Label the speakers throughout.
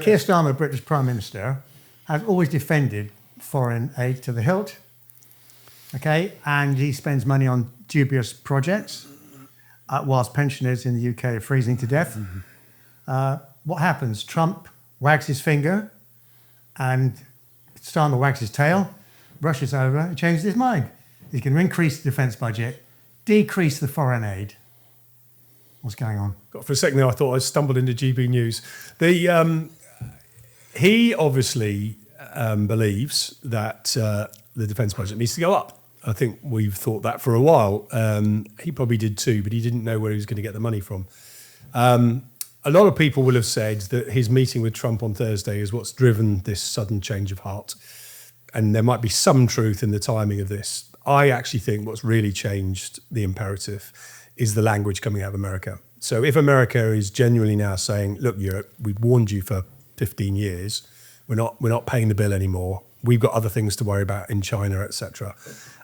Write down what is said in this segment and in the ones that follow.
Speaker 1: Keir Starmer, British Prime Minister, has always defended foreign aid to the hilt. Okay, and he spends money on dubious projects, whilst pensioners in the UK are freezing to death. What happens? Trump wags his finger, and Starmer wags his tail. Russia's over and changes his mind. He's going to increase the defence budget, decrease the foreign aid. What's going on?
Speaker 2: For a second there, I thought I stumbled into GB News. He obviously believes that the defence budget needs to go up. I think we've thought that for a while. He probably did too, but he didn't know where he was going to get the money from. A lot of people will have said that his meeting with Trump on Thursday is what's driven this sudden change of heart. And there might be some truth in the timing of this. I actually think what's really changed the imperative is the language coming out of America. So if America is genuinely now saying, look, Europe, we've warned you for 15 years, we're not paying the bill anymore, we've got other things to worry about in China, etc.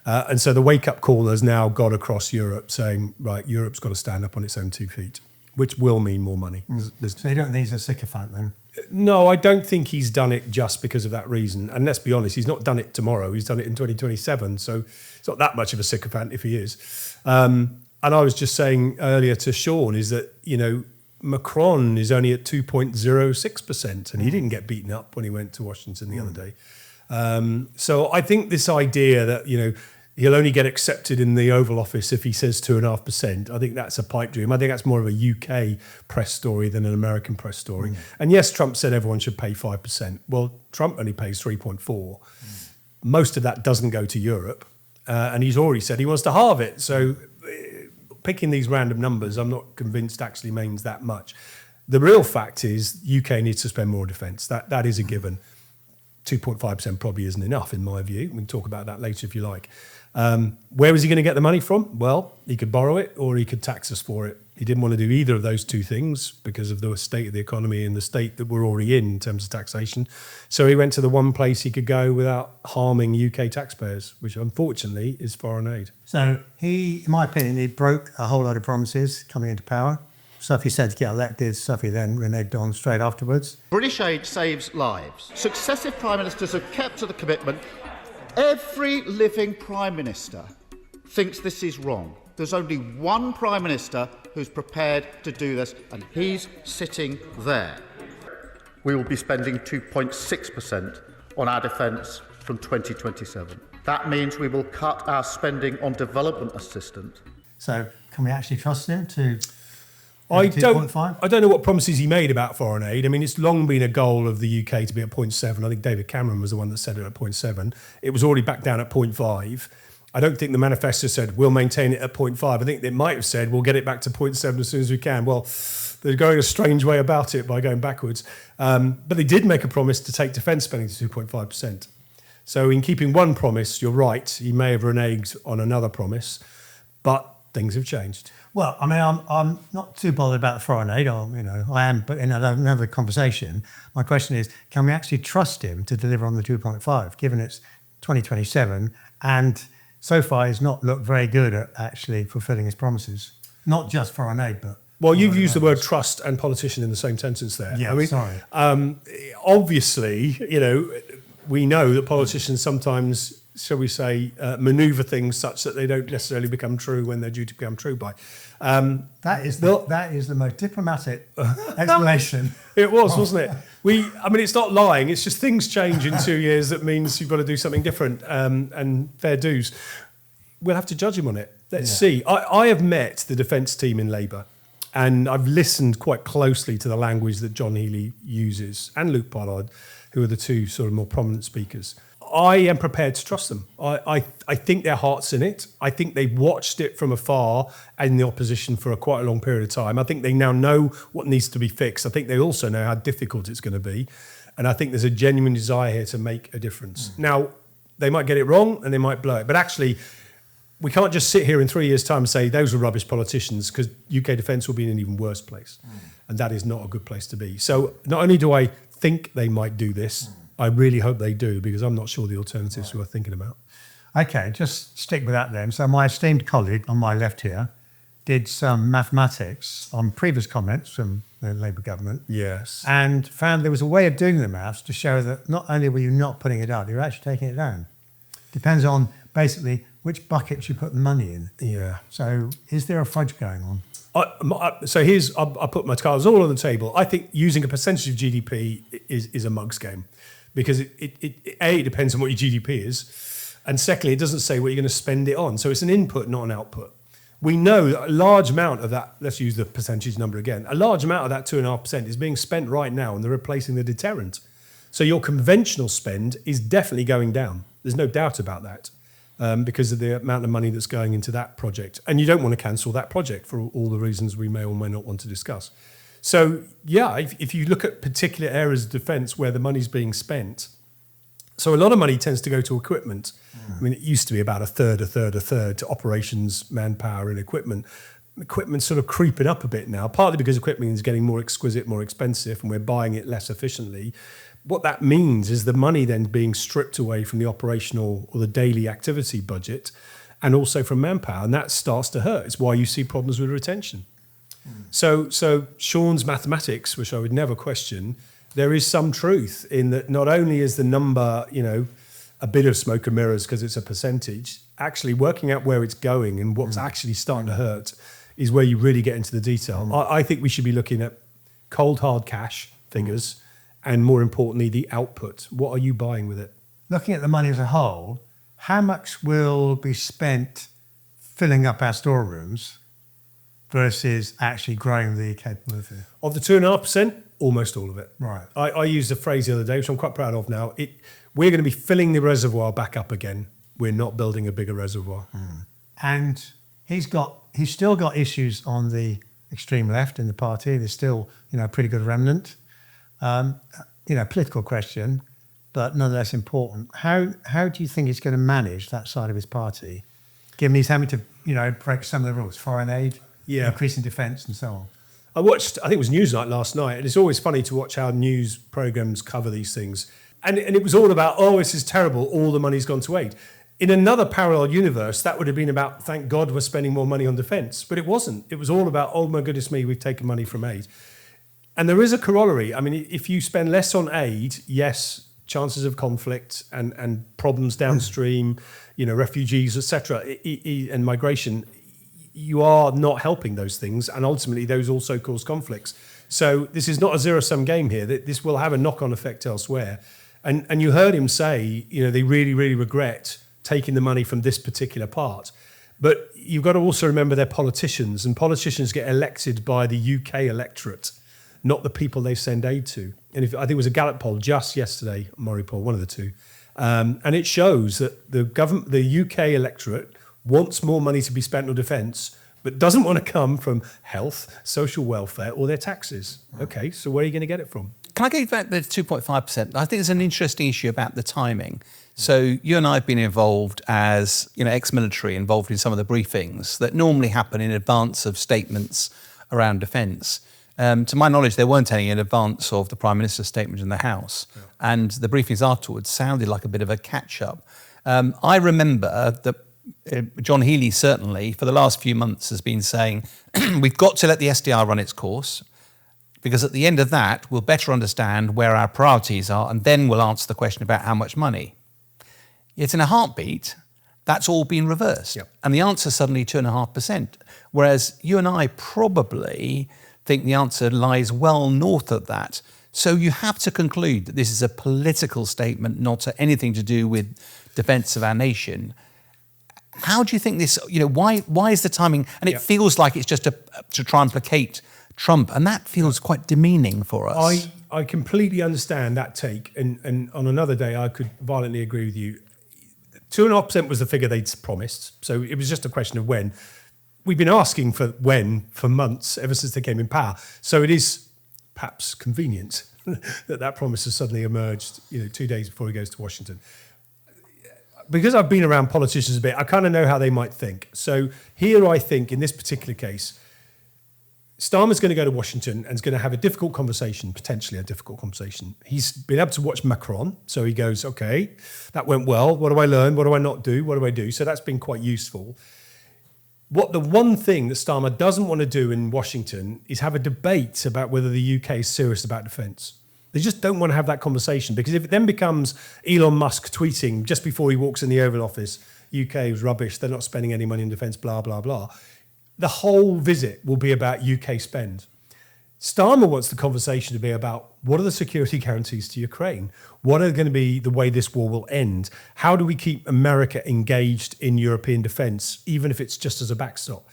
Speaker 2: And so the wake-up call has now got across Europe saying, right, Europe's got to stand up on its own 2 feet, which will mean more money.
Speaker 1: So you don't think he's a sycophant then?
Speaker 2: No, I don't think he's done it just because of that reason. And let's be honest, he's not done it tomorrow. He's done it in 2027. So it's not that much of a sycophant if he is. And I was just saying earlier to Sean is that, Macron is only at 2.06%, and he didn't get beaten up when he went to Washington the other day. So I think this idea that, he'll only get accepted in the Oval Office if he says 2.5%. I think that's a pipe dream. I think that's more of a UK press story than an American press story. And yes, Trump said everyone should pay 5%. Well, Trump only pays 3.4%. Most of that doesn't go to Europe. And he's already said he wants to halve it. So picking these random numbers, I'm not convinced actually means that much. The real fact is UK needs to spend more on defence. That is a given. 2.5% probably isn't enough in my view. We can talk about that later if you like. Where was he going to get the money from? Well, he could borrow it or he could tax us for it. He didn't want to do either of those two things because of the state of the economy and the state that we're already in terms of taxation. So he went to the one place he could go without harming UK taxpayers, which unfortunately is foreign aid.
Speaker 1: So he, in my opinion, he broke a whole lot of promises coming into power. Stuff he said to get elected, stuff he then reneged on straight afterwards.
Speaker 3: British aid saves lives. Successive prime ministers have kept to the commitment. Every living prime minister thinks this is wrong. There's only one prime minister who's prepared to do this, and he's sitting there. We will be spending 2.6% on our defence from 2027. That means we will cut our spending on development assistance.
Speaker 1: So can we actually trust him to...
Speaker 2: I don't know what promises he made about foreign aid. I mean, it's long been a goal of the UK to be at 0.7. I think David Cameron was the one that said it at 0.7. It was already back down at 0.5. I don't think the manifesto said we'll maintain it at 0.5. I think they might have said we'll get it back to 0.7 as soon as we can. Well, they're going a strange way about it by going backwards. But they did make a promise to take defence spending to 2.5%. So in keeping one promise, you're right, he may have reneged on another promise, but things have changed.
Speaker 1: Well, I mean, I'm not too bothered about the foreign aid. I am, but in another conversation, my question is, can we actually trust him to deliver on the 2.5, given it's 2027, and so far he's not looked very good at actually fulfilling his promises, not just foreign aid, but...
Speaker 2: Well, you've used the word trust and politician in the same sentence there.
Speaker 1: Yeah, sorry.
Speaker 2: Obviously, we know that politicians sometimes, shall we say, manoeuvre things such that they don't necessarily become true when they're due to become true by.
Speaker 1: That is the most diplomatic explanation.
Speaker 2: It was, wasn't it? It's not lying. It's just things change in 2 years. That means you've got to do something different, and fair dues. We'll have to judge him on it. Let's see. I have met the defence team in Labour, and I've listened quite closely to the language that John Healey uses and Luke Pollard, who are the two sort of more prominent speakers. I am prepared to trust them. I think their heart's in it. I think they've watched it from afar in the opposition for quite a long period of time. I think they now know what needs to be fixed. I think they also know how difficult it's going to be. And I think there's a genuine desire here to make a difference. Now, they might get it wrong and they might blow it. But actually, we can't just sit here in 3 years' time and say those were rubbish politicians, because UK defence will be in an even worse place. And that is not a good place to be. So not only do I think they might do this, I really hope they do, because I'm not sure the alternatives we're thinking about.
Speaker 1: Okay, just stick with that then. So my esteemed colleague on my left here did some mathematics on previous comments from the Labour government.
Speaker 2: Yes.
Speaker 1: And found there was a way of doing the maths to show that not only were you not putting it up, you were actually taking it down. Depends on basically which buckets you put the money in.
Speaker 2: Yeah.
Speaker 1: So is there a fudge going on?
Speaker 2: I put my cards all on the table. I think using a percentage of GDP is a mug's game, because it depends on what your GDP is, and secondly, it doesn't say what you're going to spend it on. So it's an input, not an output. We know that a large amount of that, let's use the percentage number again, a large amount of that 2.5% is being spent right now, and they're replacing the deterrent. So your conventional spend is definitely going down. There's no doubt about that. Because of the amount of money that's going into that project. And you don't want to cancel that project for all the reasons we may or may not want to discuss. So, yeah, if you look at particular areas of defence where the money's being spent, so a lot of money tends to go to equipment. I mean, it used to be about a third to operations, manpower and equipment. Equipment's sort of creeping up a bit now, partly because equipment is getting more exquisite, more expensive, and we're buying it less efficiently. What that means is the money then being stripped away from the operational or the daily activity budget, and also from manpower, and that starts to hurt. It's why you see problems with retention. So Sean's mathematics, which I would never question, there is some truth in that. Not only is the number, a bit of smoke and mirrors because it's a percentage, actually working out where it's going and what's actually starting to hurt is where you really get into the detail. I think we should be looking at cold, hard cash figures, and more importantly, the output. What are you buying with it?
Speaker 1: Looking at the money as a whole, how much will be spent filling up our storerooms versus actually growing the capability?
Speaker 2: Of the 2.5%, almost all of it.
Speaker 1: Right.
Speaker 2: I used a phrase the other day, which I'm quite proud of now. We're going to be filling the reservoir back up again. We're not building a bigger reservoir.
Speaker 1: And he's still got issues on the extreme left in the party. There's still, a pretty good remnant. Political question, but nonetheless important. How do you think he's going to manage that side of his party, given he's having to, break some of the rules, foreign aid, increasing defence and so on?
Speaker 2: I think it was Newsnight last night, and it's always funny to watch how news programmes cover these things. And it was all about, this is terrible, all the money's gone to aid. In another parallel universe, that would have been about, thank God we're spending more money on defence. But it wasn't. It was all about, oh my goodness me, we've taken money from aid. And there is a corollary. I mean, if you spend less on aid, yes, chances of conflict and problems downstream, refugees, etc., and migration, you are not helping those things. And ultimately, those also cause conflicts. So this is not a zero-sum game here. This will have a knock-on effect elsewhere. And you heard him say, they really, really regret taking the money from this particular part. But you've got to also remember they're politicians, and politicians get elected by the UK electorate, not the people they send aid to. And I think it was a Gallup poll just yesterday, Murray poll, one of the two, and it shows that the UK electorate wants more money to be spent on defence, but doesn't want to come from health, social welfare, or their taxes. Okay, so where are you going to get it from?
Speaker 4: Can I go back to the 2.5%? I think there's an interesting issue about the timing. So you and I have been involved as, ex-military, involved in some of the briefings that normally happen in advance of statements around defence. To my knowledge, there weren't any in advance of the Prime Minister's statement in the House. Yeah. And the briefings afterwards sounded like a bit of a catch-up. I remember that John Healey certainly, for the last few months, has been saying, we've got to let the SDR run its course, because at the end of that, we'll better understand where our priorities are, and then we'll answer the question about how much money. Yet in a heartbeat, that's all been reversed. Yep. And the answer is suddenly 2.5%. Whereas you and I probably think the answer lies well north of that. So you have to conclude that this is a political statement, not anything to do with defence of our nation. How do you think this, why is the timing, and it feels like it's just to try and placate Trump, and that feels quite demeaning for us.
Speaker 2: I completely understand that take, and on another day I could violently agree with you. 2.5% was the figure they'd promised, so it was just a question of when. We've been asking for when for months, ever since they came in power. So it is perhaps convenient that promise has suddenly emerged, 2 days before he goes to Washington. Because I've been around politicians a bit, I kind of know how they might think. So here I think, in this particular case, Starmer's going to go to Washington and is going to have a difficult conversation, potentially a difficult conversation. He's been able to watch Macron, so he goes, okay, that went well. What do I learn? What do I not do? What do I do? So that's been quite useful. What the one thing that Starmer doesn't want to do in Washington is have a debate about whether the UK is serious about defence. They just don't want to have that conversation, because if it then becomes Elon Musk tweeting just before he walks in the Oval Office, UK is rubbish, they're not spending any money in defence, blah, blah, blah, the whole visit will be about UK spend. Starmer wants the conversation to be about what are the security guarantees to Ukraine? What are going to be the way this war will end? How do we keep America engaged in European defence, even if it's just as a backstop?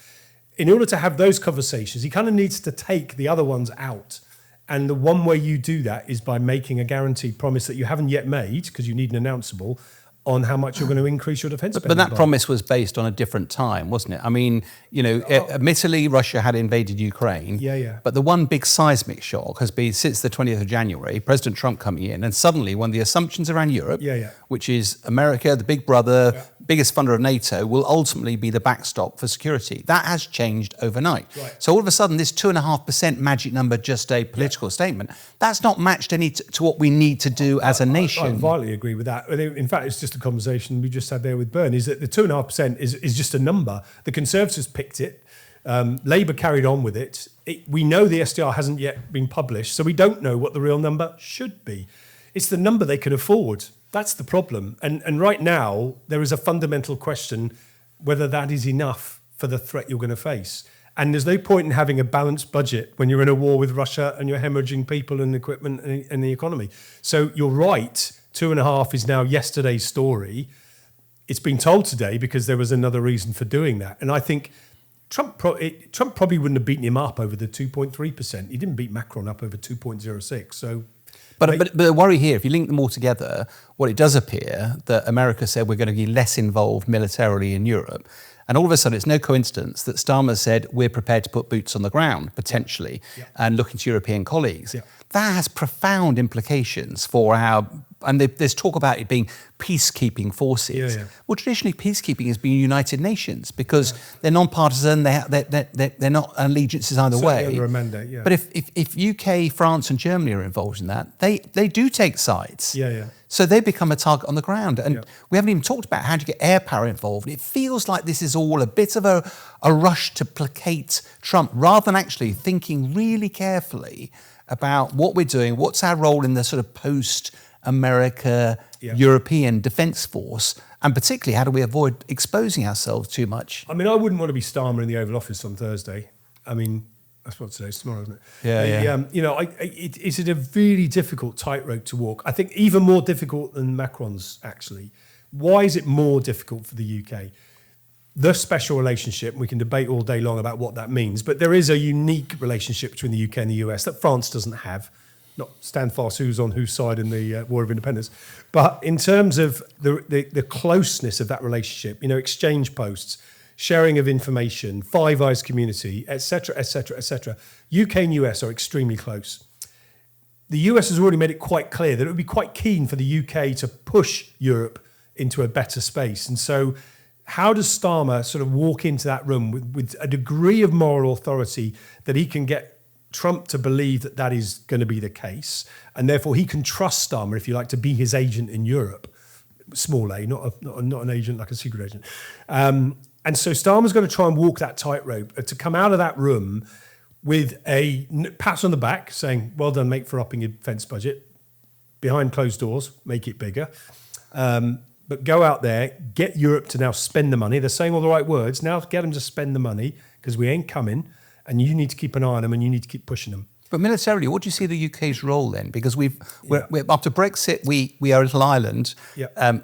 Speaker 2: In order to have those conversations, he kind of needs to take the other ones out. And the one way you do that is by making a guaranteed promise that you haven't yet made, because you need an announceable, on how much you're going to increase your defence spending.
Speaker 4: But that promise was based on a different time, wasn't it? I mean, admittedly, Russia had invaded Ukraine.
Speaker 2: Yeah.
Speaker 4: But the one big seismic shock has been since the 20th of January, President Trump coming in, and suddenly one of the assumptions around Europe, which is America, the big brother, biggest funder of NATO, will ultimately be the backstop for security. That has changed overnight.
Speaker 2: Right.
Speaker 4: So all of a sudden, this 2.5% magic number, just a political statement, that's not matched any to what we need to do as a nation.
Speaker 2: I violently agree with that. In fact, it's just a conversation we just had there with Byrne, is that the 2.5% is just a number. The Conservatives picked it. Labour carried on with it. We know the SDR hasn't yet been published, so we don't know what the real number should be. It's the number they can afford. That's the problem. And right now, there is a fundamental question whether that is enough for the threat you're going to face. And there's no point in having a balanced budget when you're in a war with Russia and you're hemorrhaging people and equipment and the economy. So you're right. 2.5 is now yesterday's story. It's been told today because there was another reason for doing that. And I think Trump probably wouldn't have beaten him up over the 2.3%. He didn't beat Macron up over 2.06. So,
Speaker 4: but the worry here, if you link them all together, what it does appear that America said we're going to be less involved militarily in Europe. And all of a sudden, it's no coincidence that Starmer said we're prepared to put boots on the ground, potentially, and looking to European colleagues. Yeah. That has profound implications for our... And there's talk about it being peacekeeping forces. Well, traditionally, peacekeeping has been United Nations because they're non-partisan, they're not allegiances either way.
Speaker 2: Under a mandate,
Speaker 4: But if UK, France and Germany are involved in that, they do take sides. So they become a target on the ground. And we haven't even talked about how to get air power involved. It feels like this is all a bit of a rush to placate Trump rather than actually thinking really carefully about what we're doing, what's our role in the sort of post-America European defence force, and particularly how do we avoid exposing ourselves too much?
Speaker 2: I mean, I wouldn't want to be Starmer in the Oval Office on Thursday. I mean, that's what today is, tomorrow, isn't it? It's a really difficult tightrope to walk. I think even more difficult than Macron's, actually. Why is it more difficult for the UK? The special relationship, we can debate all day long about what that means, but there is a unique relationship between the UK and the US that France doesn't have. Not stand fast who's on whose side in the War of Independence. But in terms of the closeness of that relationship, exchange posts, sharing of information, Five Eyes community, etc., etc., etc., UK and US are extremely close. The US has already made it quite clear that it would be quite keen for the UK to push Europe into a better space. And so how does Starmer sort of walk into that room with a degree of moral authority that he can get Trump to believe that that is going to be the case, and therefore he can trust Starmer, if you like, to be his agent in Europe, small a, not an agent like a secret agent. And so Starmer's going to try and walk that tightrope to come out of that room with a pat on the back saying, well done, mate, for upping your defence budget. Behind closed doors, make it bigger. But go out there, get Europe to now spend the money. They're saying all the right words. Now get them to spend the money because we ain't coming. And you need to keep an eye on them and you need to keep pushing them.
Speaker 4: But militarily, what do you see the UK's role then? Because we're after Brexit, we are a little island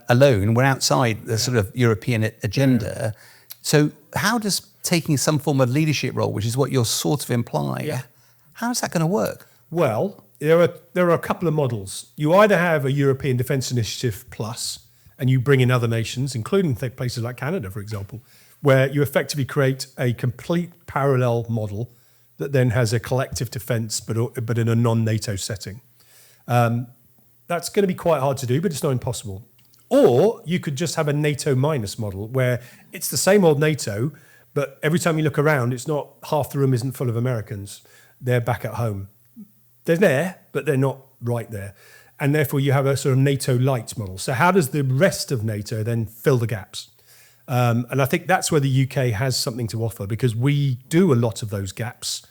Speaker 4: alone. We're outside the sort of European agenda. So how does taking some form of leadership role, which is what you're sort of implying, how is that going to work?
Speaker 2: Well, there are a couple of models. You either have a European Defence Initiative Plus, and you bring in other nations, including places like Canada, for example, where you effectively create a complete parallel model that then has a collective defence, but in a non-NATO setting. That's going to be quite hard to do, but it's not impossible. Or you could just have a NATO minus model where it's the same old NATO, but every time you look around, it's not half the room isn't full of Americans. They're back at home. They're there, but they're not right there. And therefore you have a sort of NATO light model. So how does the rest of NATO then fill the gaps? And I think that's where the UK has something to offer, because we do a lot of those gaps,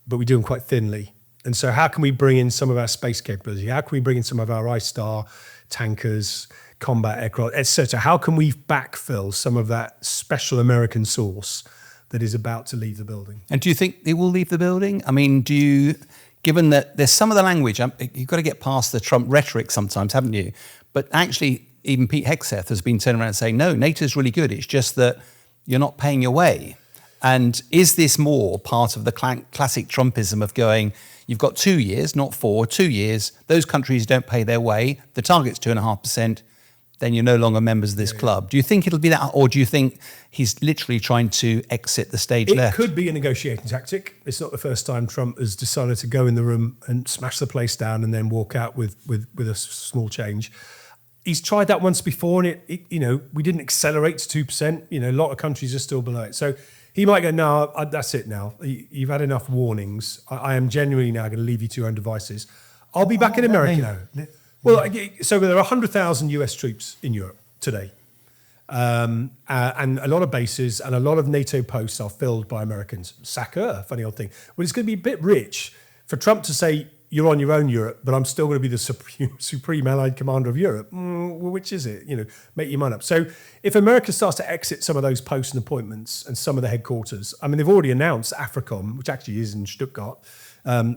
Speaker 2: but we do them quite thinly. And so how can we bring in some of our space capability? How can we bring in some of our I-Star tankers, combat aircraft, etc.? How can we backfill some of that special American source that is about to leave the building?
Speaker 4: And do you think it will leave the building? I mean, given that there's some of the language, you've got to get past the Trump rhetoric sometimes, haven't you? But actually, even Pete Hegseth has been turning around and saying, no, NATO's really good. It's just that you're not paying your way. And is this more part of the classic Trumpism of going, you've got 2 years, not 4, 2 years, those countries don't pay their way, the target's 2.5%, then you're no longer members of this club. Do you think it'll be that, or do you think he's literally trying to exit the stage left?
Speaker 2: It could be a negotiating tactic. It's not the first time Trump has decided to go in the room and smash the place down and then walk out with a small change. He's tried that once before, and we didn't accelerate to 2%. A lot of countries are still below it. So he might go, no, that's it now. You've had enough warnings. I am genuinely now going to leave you to your own devices. I'll be back in America. Well, so there are 100,000 US troops in Europe today. And a lot of bases and a lot of NATO posts are filled by Americans. Saka, funny old thing. Well, it's going to be a bit rich for Trump to say, you're on your own, Europe, but I'm still going to be the supreme allied commander of Europe. Well, which is it? Make your mind up. So if America starts to exit some of those posts and appointments and some of the headquarters, I mean, they've already announced AFRICOM, which actually is in Stuttgart,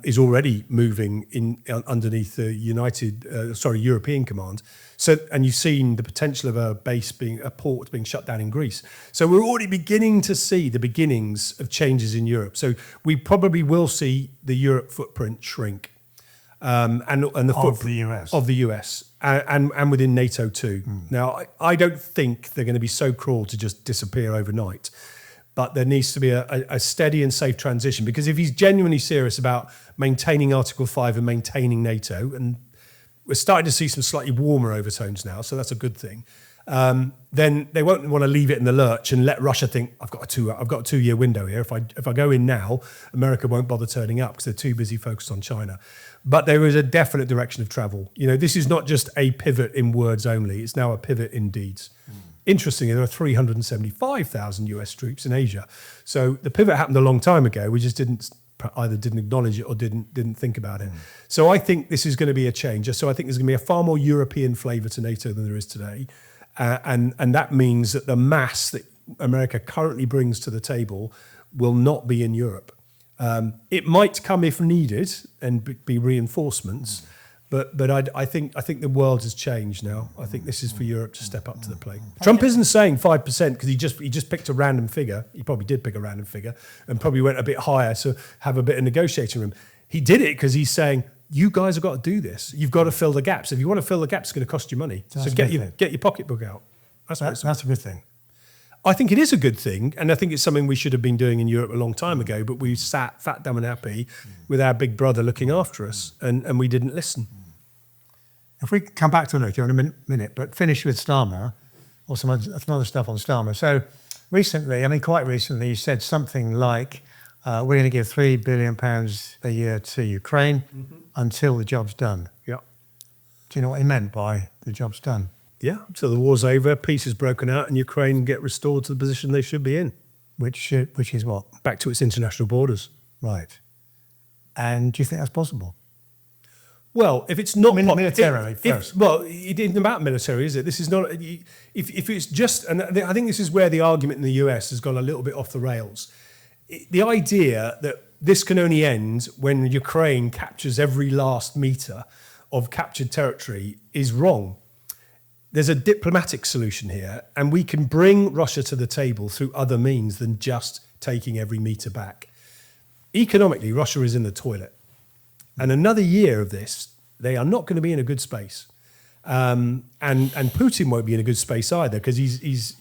Speaker 2: is already moving in underneath the European Command. So, and you've seen the potential of a port being shut down in Greece. So we're already beginning to see the beginnings of changes in Europe. So we probably will see the Europe footprint shrink. And the footprint of the US and within NATO too. Now, I don't think they're going to be so cruel to just disappear overnight, but there needs to be a steady and safe transition, because if he's genuinely serious about maintaining Article 5 and maintaining NATO, and we're starting to see some slightly warmer overtones now, so that's a good thing, then they won't want to leave it in the lurch and let Russia think, I've got a 2-year window here. If I go in now, America won't bother turning up because they're too busy focused on China. But there is a definite direction of travel. This is not just a pivot in words only. It's now a pivot in deeds. Interestingly, there are 375,000 US troops in Asia. So the pivot happened a long time ago. We just either didn't acknowledge it or didn't think about it. So I think this is going to be a change. So I think there's going to be a far more European flavour to NATO than there is today. And that means that the mass that America currently brings to the table will not be in Europe. It might come if needed and be reinforcements, but I think the world has changed now. I think this is for Europe to step up to the plate. Trump isn't saying 5% because he just picked a random figure. He probably did pick a random figure and probably went a bit higher to have a bit of negotiating room. He did it because he's saying, you guys have got to do this. You've got to fill the gaps. If you want to fill the gaps, it's going to cost you money. So get your pocketbook out.
Speaker 1: That's a good thing.
Speaker 2: I think it is a good thing, and I think it's something we should have been doing in Europe a long time ago, but we sat fat, dumb and happy with our big brother looking after us, and we didn't listen.
Speaker 1: If we come back to NATO in a minute, but finish with Starmer, or some other stuff on Starmer. So quite recently, you said something like, we're going to give £3 billion a year to Ukraine until the job's done.
Speaker 2: Yeah.
Speaker 1: Do you know what he meant by the job's done?
Speaker 2: Yeah, so the war's over, peace is broken out, and Ukraine get restored to the position they should be in.
Speaker 1: Which is what?
Speaker 2: Back to its international borders.
Speaker 1: Right. And do you think that's possible?
Speaker 2: Well, if it's not...
Speaker 1: militarily first.
Speaker 2: It isn't about military, is it? This is not... If it's just... And I think this is where the argument in the US has gone a little bit off the rails. The idea that this can only end when Ukraine captures every last metre of captured territory is wrong. There's a diplomatic solution here, and we can bring Russia to the table through other means than just taking every metre back. Economically, Russia is in the toilet. And another year of this, they are not going to be in a good space. And Putin won't be in a good space either, because he's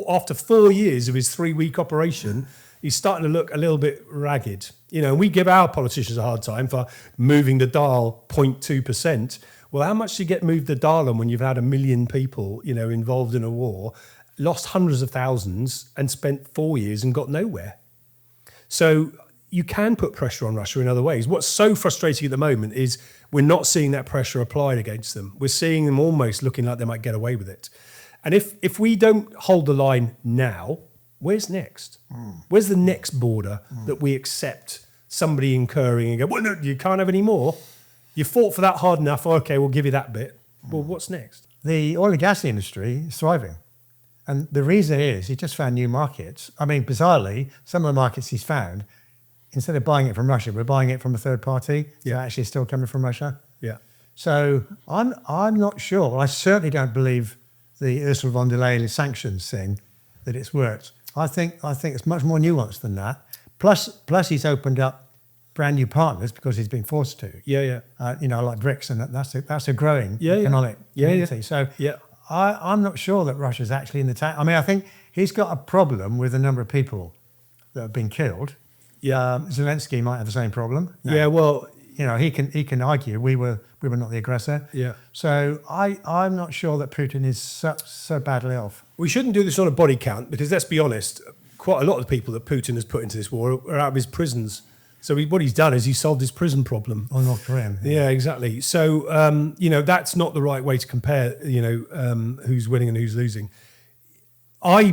Speaker 2: after 4 years of his 3-week operation, he's starting to look a little bit ragged. We give our politicians a hard time for moving the dial 0.2%. Well, how much do you get moved the dial on when you've had 1 million people, involved in a war, lost hundreds of thousands, and spent 4 years and got nowhere? So you can put pressure on Russia in other ways. What's so frustrating at the moment is we're not seeing that pressure applied against them. We're seeing them almost looking like they might get away with it. And if we don't hold the line now, where's next? Where's the next border that we accept somebody incurring and go, well, no, you can't have any more. You fought for that hard enough. Okay, we'll give you that bit. Well, what's next?
Speaker 1: The oil and gas industry is thriving. And the reason is he just found new markets. I mean, bizarrely, some of the markets he's found, instead of buying it from Russia, we're buying it from a third party.
Speaker 2: Yeah.
Speaker 1: They're actually still coming from Russia.
Speaker 2: Yeah.
Speaker 1: So I'm not sure. Well, I certainly don't believe the Ursula von der Leyen sanctions thing, that it's worked. I think it's much more nuanced than that. Plus he's opened up brand new partners because he's been forced to.
Speaker 2: Yeah.
Speaker 1: Like BRICS, and that's a growing
Speaker 2: Yeah.
Speaker 1: economic
Speaker 2: Yeah.
Speaker 1: community. So
Speaker 2: Yeah.
Speaker 1: I'm not sure that Russia's actually in the tank. I mean, I think he's got a problem with the number of people that have been killed.
Speaker 2: Yeah.
Speaker 1: Zelensky might have the same problem.
Speaker 2: Yeah. Well,
Speaker 1: He can argue we were not the aggressor.
Speaker 2: Yeah.
Speaker 1: So I'm not sure that Putin is so badly off.
Speaker 2: we shouldn't do this on a body count because let's be honest, quite a lot of the people that Putin has put into this war are out of his prisons. So what he's done is he solved his prison problem.
Speaker 1: Or North Korean.
Speaker 2: Yeah, exactly. So, that's not the right way to compare, who's winning and who's losing. I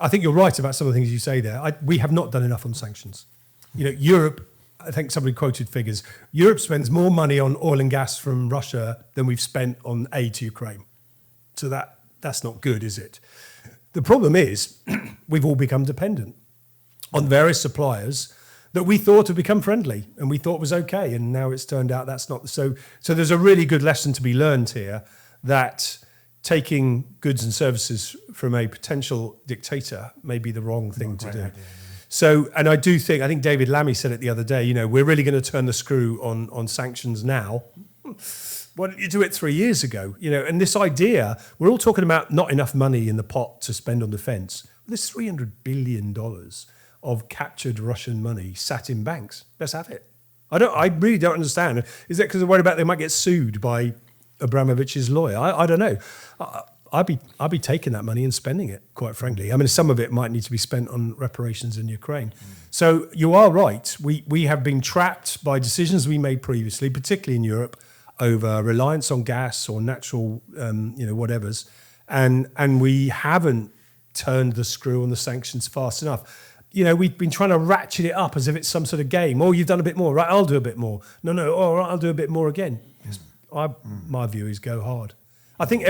Speaker 2: think you're right about some of the things you say there. We have not done enough on sanctions. Europe, I think somebody quoted figures. Europe spends more money on oil and gas from Russia than we've spent on aid to Ukraine. So that's not good, is it? The problem is we've all become dependent on various suppliers that we thought had become friendly and we thought was okay, and now it's turned out that's not so. So there's a really good lesson to be learned here that taking goods and services from a potential dictator may be the wrong thing to do.
Speaker 1: Idea,
Speaker 2: So, and I think David Lammy said it the other day, we're really going to turn the screw on sanctions now. Why didn't you do it 3 years ago? And this idea, we're all talking about not enough money in the pot to spend on defence. There's $300 billion of captured Russian money sat in banks. Let's have it. I really don't understand. Is that because they're worried about they might get sued by Abramovich's lawyer? I don't know. I'd be taking that money and spending it, quite frankly. I mean, some of it might need to be spent on reparations in Ukraine. So you are right. We have been trapped by decisions we made previously, particularly in Europe, over reliance on gas or natural, whatevers, and we haven't turned the screw on the sanctions fast enough. We've been trying to ratchet it up as if it's some sort of game. Oh, you've done a bit more, right? I'll do a bit more. No, all right, I'll do a bit more again. My view is go hard. I think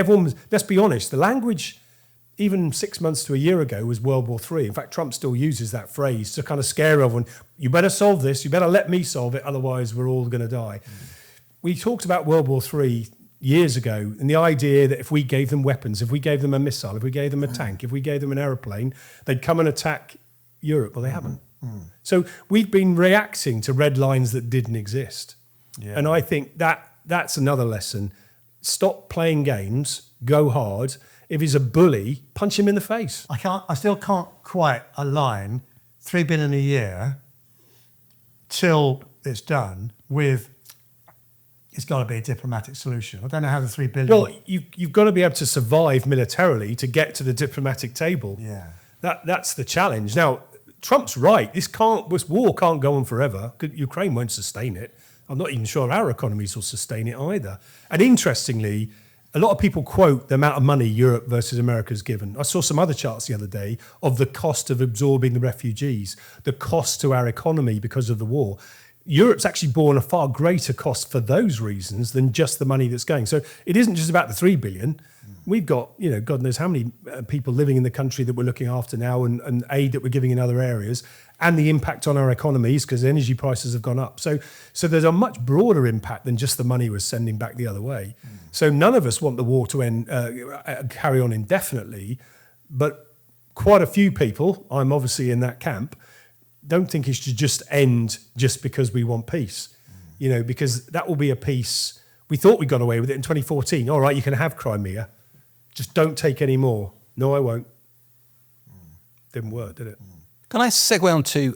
Speaker 2: let's be honest, the language, even 6 months to a year ago, was World War III. In fact, Trump still uses that phrase to kind of scare everyone. You better solve this, you better let me solve it, otherwise we're all going to die. We talked about World War III years ago, and the idea that if we gave them weapons, if we gave them a missile, if we gave them a tank, if we gave them an aeroplane, they'd come and attack Europe. Well, they haven't. So we've been reacting to red lines that didn't exist. Yeah. And I think that's another lesson. Stop playing games, go hard. If he's a bully, punch him in the face.
Speaker 1: I still can't quite align $3 billion a year till it's done with it's got to be a diplomatic solution. I don't know how the $3 billion...
Speaker 2: Well, you've got to be able to survive militarily to get to the diplomatic table.
Speaker 1: Yeah.
Speaker 2: That's the challenge. Now, Trump's right. This war can't go on forever. Ukraine won't sustain it. I'm not even sure our economies will sustain it either. And interestingly, a lot of people quote the amount of money Europe versus America's given. I saw some other charts the other day of the cost of absorbing the refugees, the cost to our economy because of the war. Europe's actually borne a far greater cost for those reasons than just the money that's going. So it isn't just about the $3 billion. We've got, God knows how many people living in the country that we're looking after now and aid that we're giving in other areas and the impact on our economies because energy prices have gone up. So there's a much broader impact than just the money we're sending back the other way. So none of us want the war to end, carry on indefinitely, but quite a few people, I'm obviously in that camp, don't think it should just end just because we want peace, because that will be a peace. We thought we got away with it in 2014. All right, you can have Crimea. Just don't take any more. No, I won't. Didn't work, did it?
Speaker 4: Can I segue on to,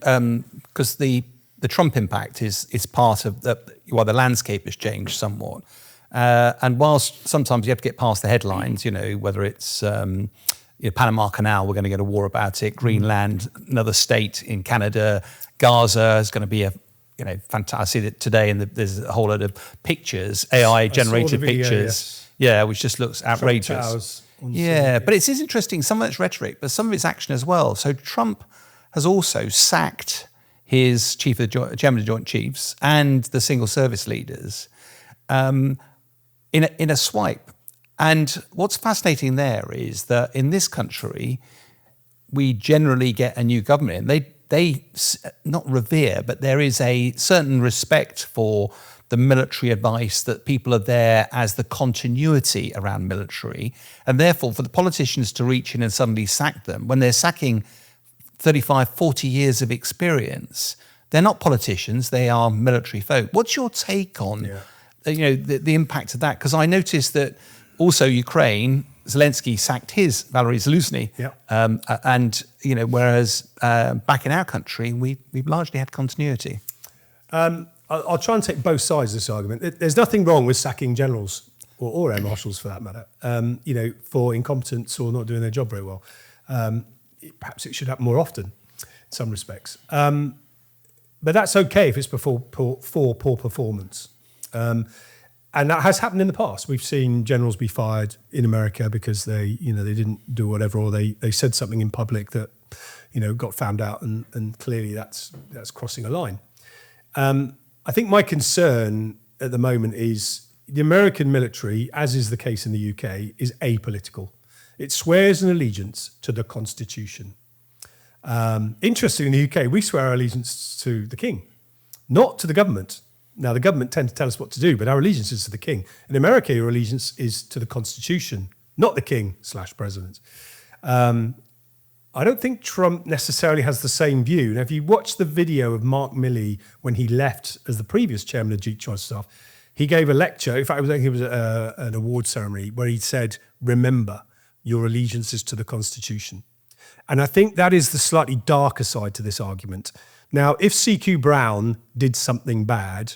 Speaker 4: because the Trump impact is part of the landscape has changed somewhat. And whilst sometimes you have to get past the headlines, whether it's Panama Canal, we're going to get a war about it, Greenland, another state in Canada, Gaza is going to be fantastic. I see that today, and there's a whole lot of pictures, AI-generated pictures.
Speaker 2: Yes.
Speaker 4: Which just looks outrageous. Yeah, but it's interesting, some of it's rhetoric, but some of it's action as well. So Trump has also sacked his chairman of Joint Chiefs and the single service leaders in a swipe. And what's fascinating there is that in this country, we generally get a new government in. They not revere, but there is a certain respect for the military advice, that people are there as the continuity around military. And therefore, for the politicians to reach in and suddenly sack them, when they're sacking 35, 40 years of experience, they're not politicians, they are military folk. What's your take on the impact of that? Because I noticed that also Ukraine, Zelensky sacked his Valery Zaluzhny, and whereas back in our country we've largely had continuity.
Speaker 2: I'll try and take both sides of this argument. There's nothing wrong with sacking generals or air marshals for that matter, for incompetence or not doing their job very well. Perhaps it should happen more often in some respects. But that's okay if it's for poor performance. And that has happened in the past. We've seen generals be fired in America because they didn't do whatever, or they said something in public that, got found out, and clearly that's crossing a line. I think my concern at the moment is the American military, as is the case in the UK, is apolitical. It swears an allegiance to the Constitution. Interestingly, in the UK, we swear our allegiance to the King, not to the government. Now, the government tend to tell us what to do, but our allegiance is to the King. In America, your allegiance is to the Constitution, not the King/President. I don't think Trump necessarily has the same view. Now, if you watch the video of Mark Milley when he left as the previous chairman of the Joint Staff, he gave a lecture. In fact, it was an award ceremony where he said, "Remember, your allegiance is to the Constitution." And I think that is the slightly darker side to this argument. Now, if CQ Brown did something bad,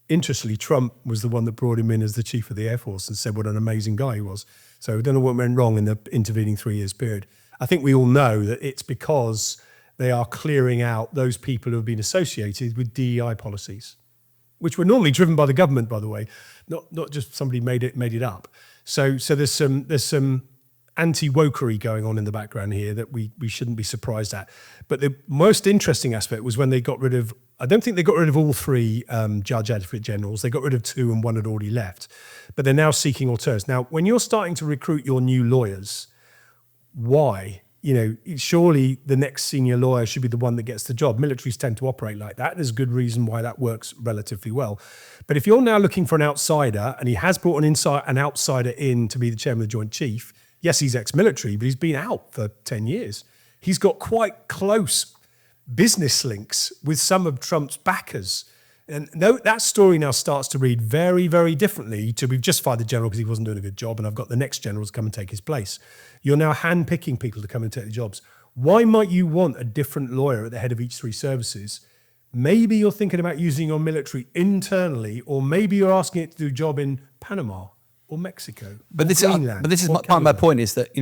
Speaker 2: interestingly, Trump was the one that brought him in as the chief of the Air Force and said what an amazing guy he was. So I don't know what went wrong in the intervening 3 years period. I think we all know that it's because they are clearing out those people who have been associated with DEI policies, which were normally driven by the government, by the way, not just somebody made it up. So there's some anti-wokery going on in the background here that we shouldn't be surprised at. But the most interesting aspect was when they got rid of, I don't think they got rid of all three judge advocate generals. They got rid of two and one had already left. But they're now seeking alternatives. Now, when you're starting to recruit your new lawyers, why? Surely the next senior lawyer should be the one that gets the job. Militaries tend to operate like that. There's a good reason why that works relatively well. But if you're now looking for an outsider, and he has brought an outsider in to be the chairman of the Joint Chief, yes, he's ex-military, but he's been out for 10 years. He's got quite close business links with some of Trump's backers. And that story now starts to read very, very differently to we've just fired the general because he wasn't doing a good job and I've got the next general to come and take his place. You're now handpicking people to come and take the jobs. Why might you want a different lawyer at the head of each three services? Maybe you're thinking about using your military internally, or maybe you're asking it to do a job in Panama or Mexico,
Speaker 4: but this is part of my point is that,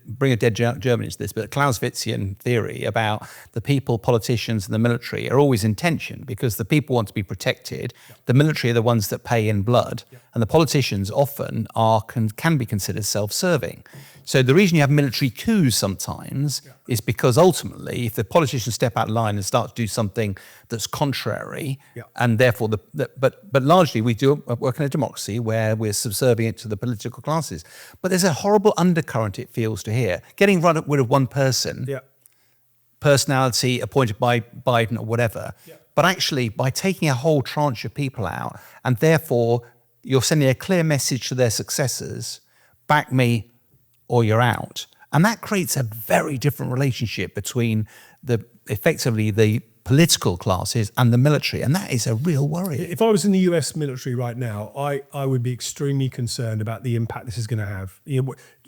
Speaker 4: bring a dead German into this, but Clausewitzian theory about the people, politicians and the military are always in tension because the people want to be protected. Yeah. The military are the ones that pay in blood, and the politicians often can be considered self-serving. So the reason you have military coups sometimes is because ultimately, if the politicians step out of line and start to do something that's contrary, and therefore, but largely we do work in a democracy where we're subservient to the political classes. But there's a horrible undercurrent, it feels to hear. Getting rid of one person, personality appointed by Biden or whatever, but actually by taking a whole tranche of people out, and therefore you're sending a clear message to their successors, back me or you're out. And that creates a very different relationship between effectively the political classes and the military. And that is a real worry.
Speaker 2: If I was in the US military right now, I would be extremely concerned about the impact this is going to have.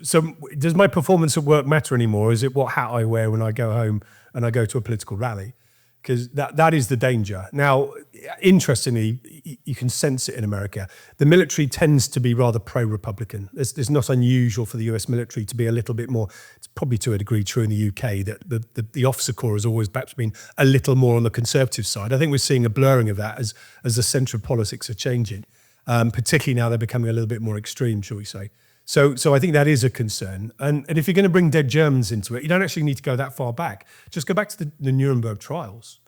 Speaker 2: So does my performance at work matter anymore? Is it what hat I wear when I go home and I go to a political rally? Because that is the danger. Now, interestingly, you can sense it in America. The military tends to be rather pro-Republican. It's not unusual for the US military to be a little bit more, it's probably to a degree true in the UK, that the officer corps has always perhaps been a little more on the conservative side. I think we're seeing a blurring of that as the centre of politics are changing, particularly now they're becoming a little bit more extreme, shall we say. So I think that is a concern. And if you're going to bring dead Germans into it, you don't actually need to go that far back. Just go back to the Nuremberg trials.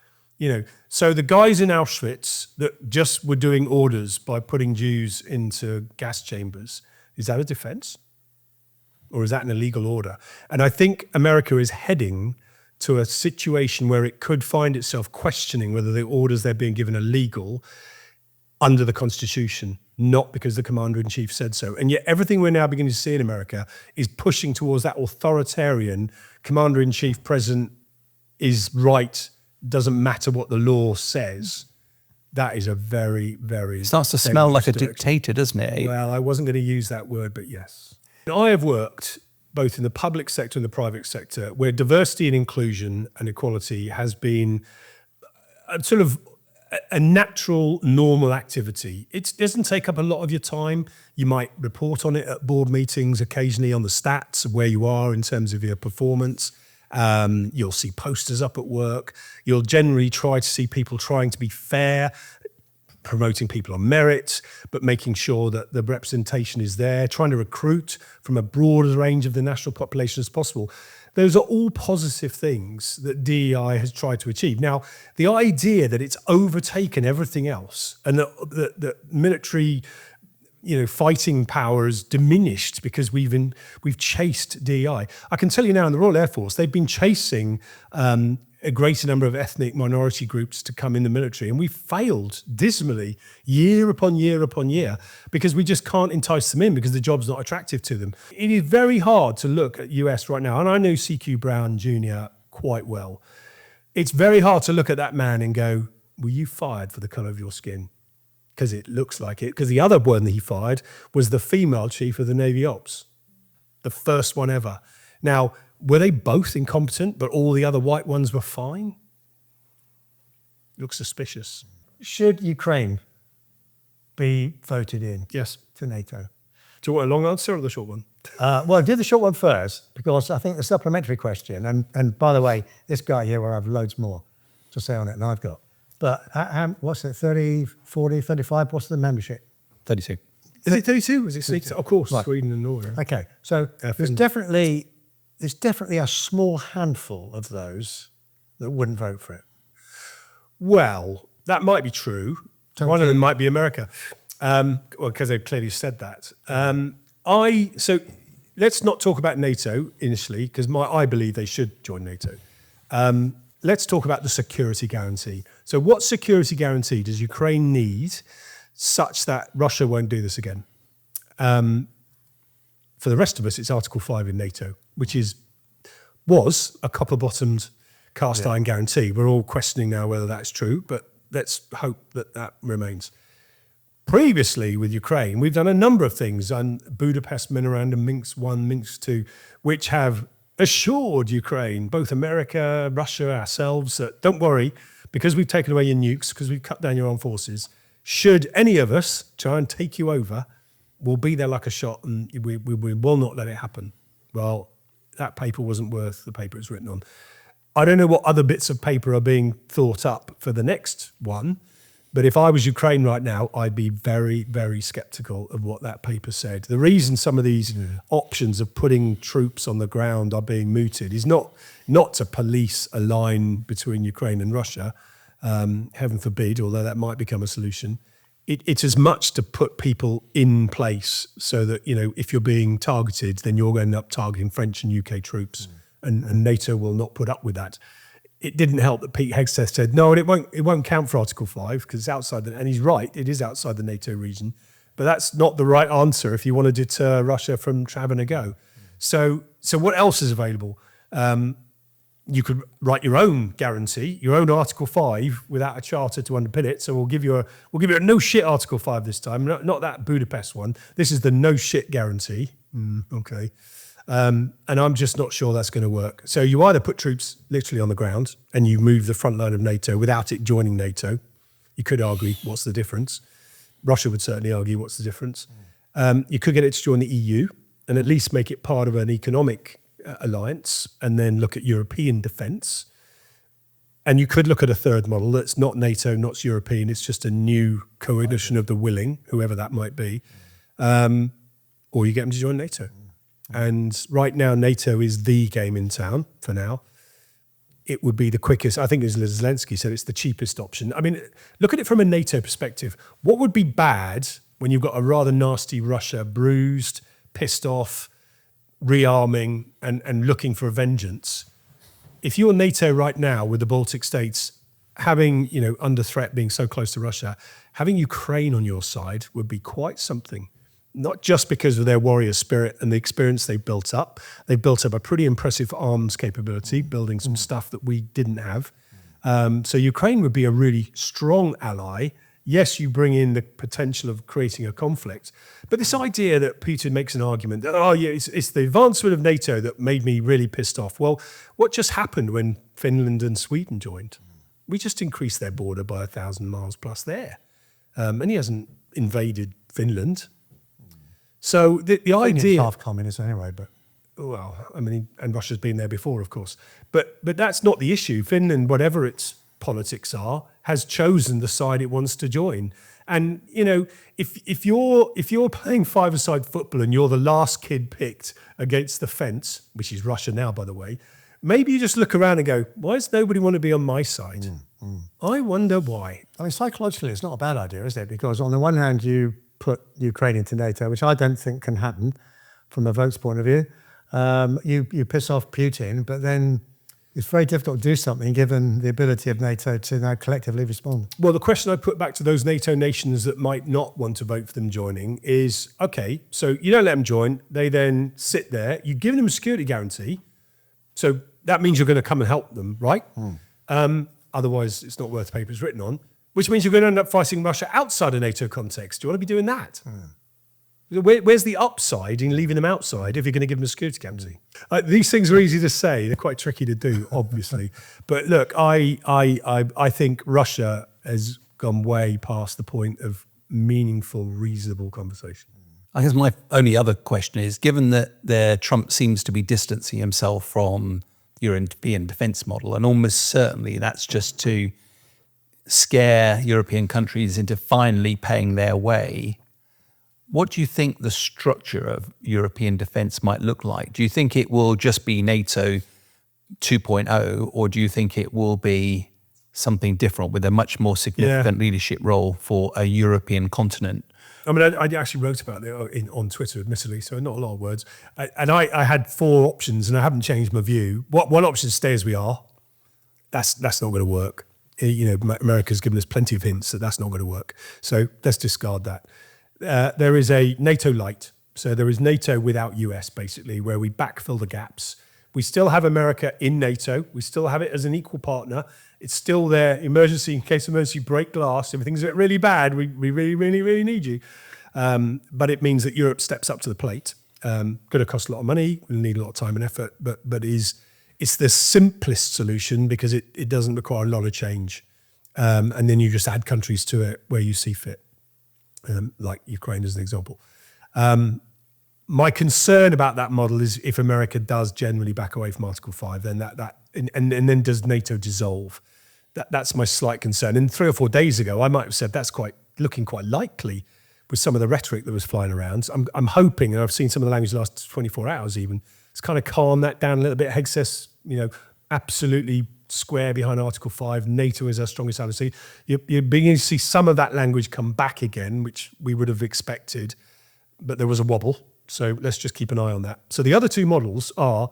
Speaker 2: So the guys in Auschwitz that just were doing orders by putting Jews into gas chambers, is that a defense? Or is that an illegal order? And I think America is heading to a situation where it could find itself questioning whether the orders they're being given are legal under the Constitution, not because the commander-in-chief said so. And yet everything we're now beginning to see in America is pushing towards that authoritarian commander-in-chief, president is right, doesn't matter what the law says. That is a very, very...
Speaker 4: It starts to smell like a
Speaker 2: direction.
Speaker 4: dictator, doesn't it?
Speaker 2: Well, I wasn't going to use that word, but yes. I have worked both in the public sector and the private sector where diversity and inclusion and equality has been a sort of a natural, normal activity. It doesn't take up a lot of your time. You might report on it at board meetings, occasionally on the stats of where you are in terms of your performance. You'll see posters up at work. You'll generally try to see people trying to be fair, promoting people on merit, but making sure that the representation is there, trying to recruit from a broad range of the national population as possible. Those are all positive things that DEI has tried to achieve. Now, the idea that it's overtaken everything else and that military fighting power is diminished because we've chased DEI. I can tell you now in the Royal Air Force, they've been chasing a greater number of ethnic minority groups to come in the military. And we failed dismally year upon year upon year because we just can't entice them in because the job's not attractive to them. It is very hard to look at US right now. And I know CQ Brown Jr. quite well. It's very hard to look at that man and go, were you fired for the colour of your skin? Because it looks like it. Because the other one that he fired was the female chief of the Navy Ops. The first one ever. Now, were they both incompetent, but all the other white ones were fine? Looks suspicious.
Speaker 1: Should Ukraine be voted in?
Speaker 2: Yes.
Speaker 1: To NATO?
Speaker 2: Do you want a long answer or the short one?
Speaker 1: Well, do the short one first, because I think the supplementary question, and by the way, this guy here will have loads more to say on it than I've got. But what's it, 30, 40, 35? What's the membership?
Speaker 4: 32.
Speaker 2: Is it 32? Is it 32? Of course,
Speaker 1: Right.
Speaker 2: Sweden and Norway.
Speaker 1: Okay, so there's definitely a small handful of those that wouldn't vote for it.
Speaker 2: Well, that might be true. One of them might be America. Because they've clearly said that. So let's not talk about NATO initially, because I believe they should join NATO. Let's talk about the security guarantee. So what security guarantee does Ukraine need such that Russia won't do this again? For the rest of us, it's Article 5 in NATO, which was a copper-bottomed cast iron guarantee. We're all questioning now whether that's true, but let's hope that remains. Previously with Ukraine, we've done a number of things on Budapest Memorandum, Minsk I, Minsk II, which have assured Ukraine, both America, Russia, ourselves, that don't worry, because we've taken away your nukes, because we've cut down your armed forces, should any of us try and take you over, we'll be there like a shot and we will not let it happen. Well, that paper wasn't worth the paper it's written on. I don't know what other bits of paper are being thought up for the next one, but if I was Ukraine right now, I'd be very, very sceptical of what that paper said. The reason some of these options of putting troops on the ground are being mooted is not to police a line between Ukraine and Russia, heaven forbid, although that might become a solution. It's as much to put people in place so that, if you're being targeted, then you're going to end up targeting French and UK troops, and NATO will not put up with that. It didn't help that Pete Hegseth said, no, it won't count for Article 5 because it's outside and he's right, it is outside the NATO region, but that's not the right answer if you want to deter Russia from having a go. So what else is available? You could write your own guarantee, your own Article 5 without a charter to underpin it. So we'll give you a no shit Article 5 this time, not that Budapest one. This is the no shit guarantee. Okay. And I'm just not sure that's going to work. So you either put troops literally on the ground and you move the front line of NATO without it joining NATO. You could argue, what's the difference? Russia would certainly argue, what's the difference? You could get it to join the EU and at least make it part of an economic alliance and then look at European defence. And you could look at a third model that's not NATO, not European. It's just a new coalition of the willing, whoever that might be. or you get them to join NATO. And right now, NATO is the game in town for now. It would be the quickest. I think, as Zelensky said, it's the cheapest option. I mean, look at it from a NATO perspective. What would be bad when you've got a rather nasty Russia, bruised, pissed off, rearming, and looking for a vengeance? If you're NATO right now with the Baltic states having, under threat, being so close to Russia, having Ukraine on your side would be quite something. Not just because of their warrior spirit and the experience they've built up. They've built up a pretty impressive arms capability, building some stuff that we didn't have. So Ukraine would be a really strong ally. Yes, you bring in the potential of creating a conflict. But this idea that Putin makes an argument that, it's the advancement of NATO that made me really pissed off. Well, what just happened when Finland and Sweden joined? We just increased their border by 1,000 miles plus there. And he hasn't invaded Finland. So the idea,
Speaker 1: half communist anyway, but
Speaker 2: and Russia's been there before, of course. But that's not the issue. Finland, whatever its politics are, has chosen the side it wants to join. And if you're playing five-a-side football and you're the last kid picked against the fence, which is Russia now, by the way, maybe you just look around and go, why does nobody want to be on my side? I wonder why.
Speaker 1: I mean, psychologically, it's not a bad idea, is it? Because on the one hand, you put Ukraine into NATO, which I don't think can happen from a vote's point of view. You piss off Putin, but then it's very difficult to do something given the ability of NATO to now collectively respond.
Speaker 2: Well, the question I put back to those NATO nations that might not want to vote for them joining is, okay, so you don't let them join. They then sit there. You give them a security guarantee. So that means you're going to come and help them, right? Otherwise, it's not worth the paper it's written on. Which means you're going to end up fighting Russia outside a NATO context. Do you want to be doing that? Where's the upside in leaving them outside if you're going to give them a security guarantee? These things are easy to say. They're quite tricky to do, obviously. But look, I think Russia has gone way past the point of meaningful, reasonable conversation.
Speaker 4: I guess my only other question is, given that Trump seems to be distancing himself from European defence model, and almost certainly that's just to scare European countries into finally paying their way, what do you think the structure of European defence might look like? Do you think it will just be NATO 2.0, or do you think it will be something different with a much more significant leadership role for a European continent?
Speaker 2: I mean, I actually wrote about it on Twitter, admittedly, so not a lot of words. And I had four options, and I haven't changed my view. One option is stay as we are. That's not going to work. America's given us plenty of hints that that's not going to work. So let's discard that. There is a NATO light. So there is NATO without US, basically, where we backfill the gaps. We still have America in NATO. We still have it as an equal partner. It's still there, emergency, in case of emergency, break glass. Everything's really bad. We really, really, really need you. But it means that Europe steps up to the plate. Going to cost a lot of money. We'll need a lot of time and effort, but it's the simplest solution because it doesn't require a lot of change. And then you just add countries to it where you see fit, like Ukraine as an example. My concern about that model is if America does generally back away from Article 5, then and then does NATO dissolve? That's my slight concern. And 3 or 4 days ago, I might have said that's looking quite likely with some of the rhetoric that was flying around. I'm hoping, and I've seen some of the language the last 24 hours even, it's kind of calmed that down a little bit. Hegg says, absolutely square behind Article 5. NATO is our strongest ally. You're beginning to see some of that language come back again, which we would have expected, but there was a wobble. So let's just keep an eye on that. So the other two models are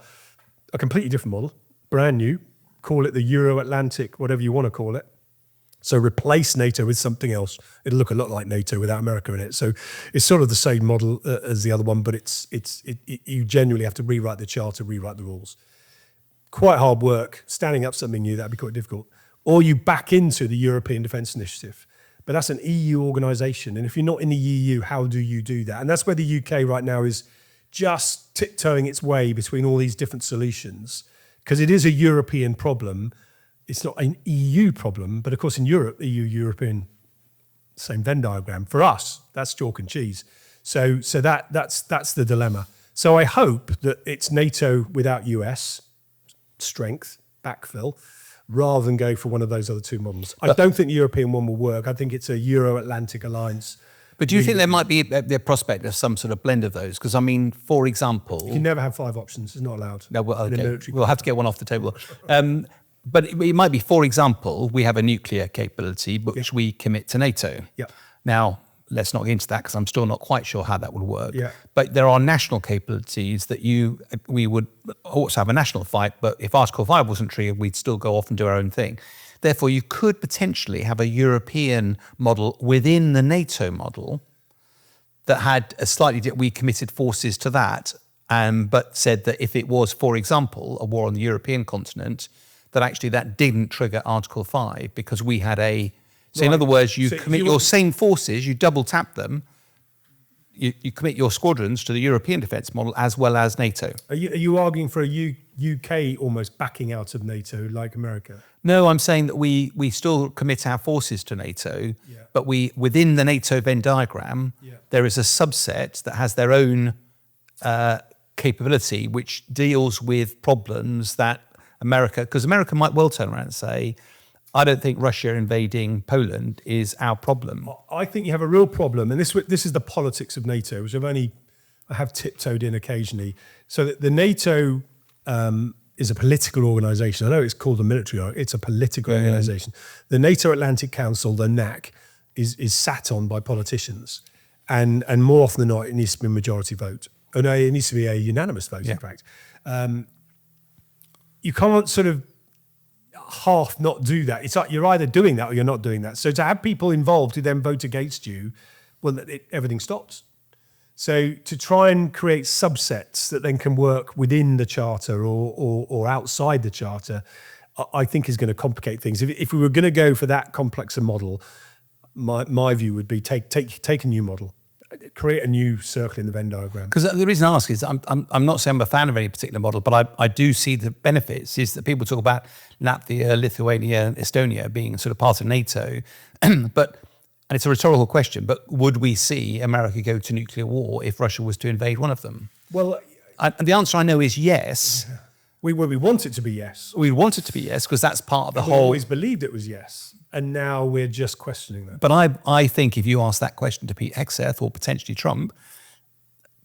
Speaker 2: a completely different model, brand new. Call it the Euro-Atlantic, whatever you want to call it. So replace NATO with something else. It'll look a lot like NATO without America in it. So it's sort of the same model as the other one, but you genuinely have to rewrite the charter, rewrite the rules. Quite hard work. Standing up something new, that'd be quite difficult. Or you back into the European Defence Initiative. But that's an EU organisation. And if you're not in the EU, how do you do that? And that's where the UK right now is just tiptoeing its way between all these different solutions. Because it is a European problem. It's not an EU problem. But of course, in Europe, EU-European, same Venn diagram. For us, that's chalk and cheese. So that's the dilemma. So I hope that it's NATO without US strength, backfill, rather than go for one of those other two models. I don't think the European one will work. I think it's a Euro-Atlantic alliance
Speaker 4: But do you think there might be the prospect of some sort of blend of those? Because I mean, for example,
Speaker 2: You can never have 5 options. It's not allowed.
Speaker 4: no, well,
Speaker 2: in a
Speaker 4: okay,
Speaker 2: military.
Speaker 4: we'll have to get one off the table. But it might be, for example, we have a nuclear capability, which we commit to NATO.
Speaker 2: Yeah.
Speaker 4: Now, let's not get into that because I'm still not quite sure how that would work.
Speaker 2: Yeah.
Speaker 4: But there are national capabilities that we would also have a national fight, but if Article 5 wasn't triggered, we'd still go off and do our own thing. Therefore, you could potentially have a European model within the NATO model that had a slightly we committed forces to that, but said that if it was, for example, a war on the European continent, that actually that didn't trigger Article 5 because we had a... So in other words, you commit your same forces, you double tap them, you commit your squadrons to the European defence model as well as NATO.
Speaker 2: Are you arguing for a UK almost backing out of NATO like America?
Speaker 4: No, I'm saying that we still commit our forces to NATO, but within the NATO Venn diagram, there is a subset that has their own capability which deals with problems that because America might well turn around and say, I don't think Russia invading Poland is our problem.
Speaker 2: I think you have a real problem, and this is the politics of NATO, which I have tiptoed in occasionally. So that the NATO is a political organisation. I know it's called a military, it's a political organisation. The NATO Atlantic Council, the NAC, is sat on by politicians, and more often than not, it needs to be a majority vote. Oh no, it needs to be a unanimous vote. In fact, you can't sort of half not do that. It's like you're either doing that or you're not doing that. So to have people involved who then vote against you, well, everything stops. So to try and create subsets that then can work within the charter or outside the charter, I think is going to complicate things. If we were going to go for that complex a model, my view would be take a new model. Create a new circle in the Venn diagram.
Speaker 4: Because the reason I ask is I'm not saying I'm a fan of any particular model, but I do see the benefits. Is that people talk about Latvia, Lithuania, and Estonia being sort of part of NATO, and it's a rhetorical question. But would we see America go to nuclear war if Russia was to invade one of them?
Speaker 2: Well,
Speaker 4: and the answer I know is yes.
Speaker 2: We want it to be yes.
Speaker 4: We want it to be yes because that's part of the
Speaker 2: We
Speaker 4: whole.
Speaker 2: always believed it was yes, and now we're just questioning that.
Speaker 4: But I think if you ask that question to Pete Hegseth or potentially Trump,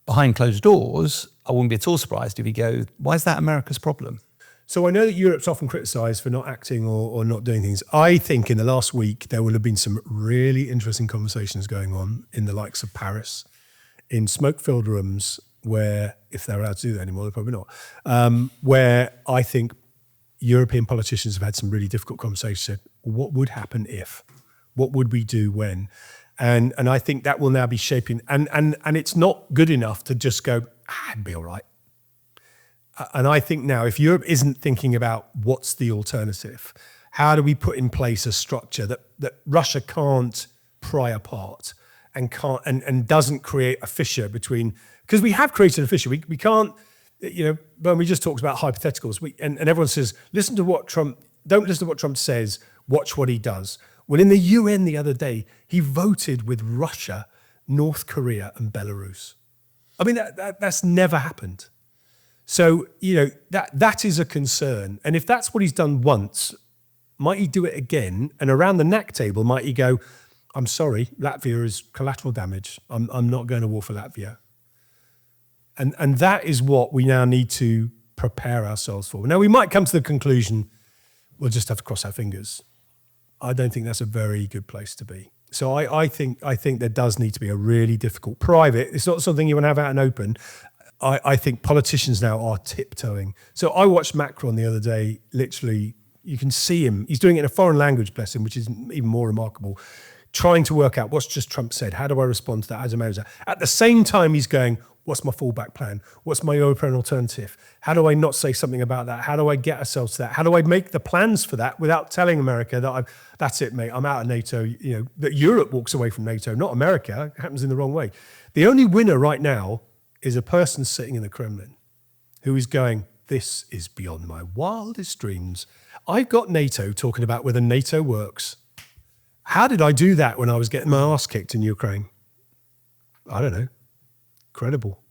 Speaker 4: behind closed doors, I wouldn't be at all surprised if he go, why is that America's problem?
Speaker 2: So I know that Europe's often criticised for not acting or not doing things. I think in the last week there will have been some really interesting conversations going on in the likes of Paris, in smoke-filled rooms where, if they're allowed to do that anymore, they're probably not, where I think European politicians have had some really difficult conversations, said, what would happen if? What would we do when? And I think that will now be shaping, and it's not good enough to just go, it'd be all right. And I think now, if Europe isn't thinking about what's the alternative, how do we put in place a structure that Russia can't pry apart and doesn't create a fissure between, because we have created a fissure. We can't, when we just talked about hypotheticals, and everyone says, don't listen to what Trump says, watch what he does. Well, in the UN the other day, he voted with Russia, North Korea, and Belarus. I mean, that's never happened. So, that is a concern. And if that's what he's done once, might he do it again? And around the NAC table, might he go, I'm sorry, Latvia is collateral damage. I'm not going to war for Latvia. And that is what we now need to prepare ourselves for. Now, we might come to the conclusion, we'll just have to cross our fingers. I don't think that's a very good place to be. So I think there does need to be a really difficult private. It's not something you want to have out and open. I think politicians now are tiptoeing. So I watched Macron the other day, literally, you can see him. He's doing it in a foreign language, bless him, which is even more remarkable, trying to work out what's just Trump said. How do I respond to that? How do I manage that? At the same time, he's going, what's my fallback plan? What's my European alternative? How do I not say something about that? How do I get ourselves to that? How do I make the plans for that without telling America that that's it, mate, I'm out of NATO, that Europe walks away from NATO, not America. It happens in the wrong way. The only winner right now is a person sitting in the Kremlin who is going, this is beyond my wildest dreams. I've got NATO talking about whether NATO works. How did I do that when I was getting my ass kicked in Ukraine? I don't know. Credible.